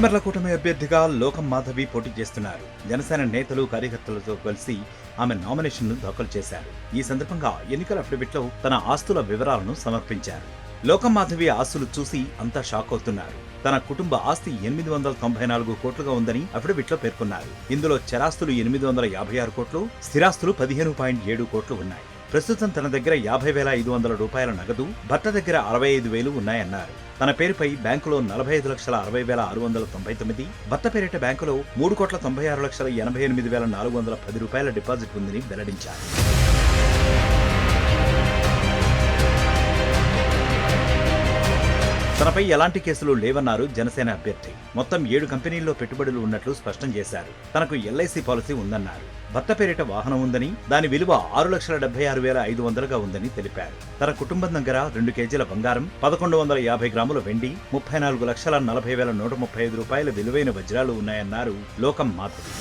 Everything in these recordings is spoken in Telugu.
నెల్లిమర్ల కూటమి అభ్యర్థిగా లోకం మాధవి పోటీ చేస్తున్నారు. జనసేన నేతలు కార్యకర్తలతో కలిసి ఆమె నామినేషన్ను దాఖలు చేశారు. ఈ సందర్భంగా ఎన్నికల అఫిడవిట్లో తన ఆస్తుల వివరాలను సమర్పించారు. లోకం మాధవి ఆస్తులు చూసి అంతా షాక్ అవుతున్నారు. తన కుటుంబ ఆస్తి 894 కోట్లుగా ఉందని అఫిడవిట్లో పేర్కొన్నారు. ఇందులో చరాస్తులు 856 కోట్లు, స్థిరాస్తులు 15.7 కోట్లు ఉన్నాయి. ప్రస్తుతం తన దగ్గర 50,500 రూపాయల నగదు, భర్త దగ్గర 65,000 ఉన్నాయన్నారు. తన పేరుపై బ్యాంకులో 45,60,699, భర్త పేరిట బ్యాంకులో 3,96,88,410 రూపాయల డిపాజిట్ ఉందని వెల్లడించారు. తనపై ఎలాంటి కేసులు లేవన్నారు జనసేన అభ్యర్థి. మొత్తం 7 కంపెనీల్లో పెట్టుబడులు ఉన్నట్లు స్పష్టం చేశారు. తనకు ఎల్ఐసి పాలసీ ఉందన్నారు. భర్త పేరిట వాహనం ఉందని, దాని విలువ 6,76,500గా ఉందని తెలిపారు. తన కుటుంబం దగ్గర 2 కేజీల బంగారం, 1,150 గ్రాముల వెండి, 34,40,135 రూపాయల విలువైన వజ్రాలు ఉన్నాయన్నారు లోకం మాధవి.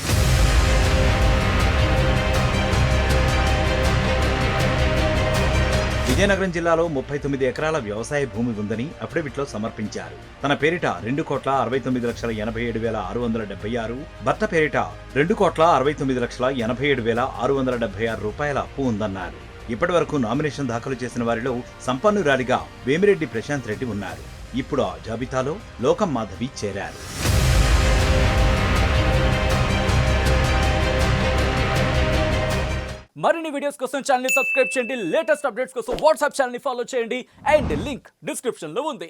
విజయనగరం జిల్లాలో 39 ఎకరాల వ్యవసాయ భూమి ఉందని అఫిడవిట్లో సమర్పించారు. తన పేరిట 2,69,87,676, భర్త పేరిట 2,69,87,676 రూపాయల అప్పు ఉందన్నారు. ఇప్పటి వరకు నామినేషన్ దాఖలు చేసిన వారిలో సంపన్నురాలిగా వేమిరెడ్డి ప్రశాంత్ రెడ్డి ఉన్నారు. ఇప్పుడు ఆ జాబితాలో లోకం మాధవి చేరారు. మరిన్ని వీడియోస్ కోసం ఛానల్ ని సబ్స్క్రైబ్ చేయండి. లేటెస్ట్ అప్డేట్స్ కోసం వాట్సాప్ ఛానల్ ని ఫాలో చేయండి. అండ్ లింక్ డిస్క్రిప్షన్ లో ఉంది.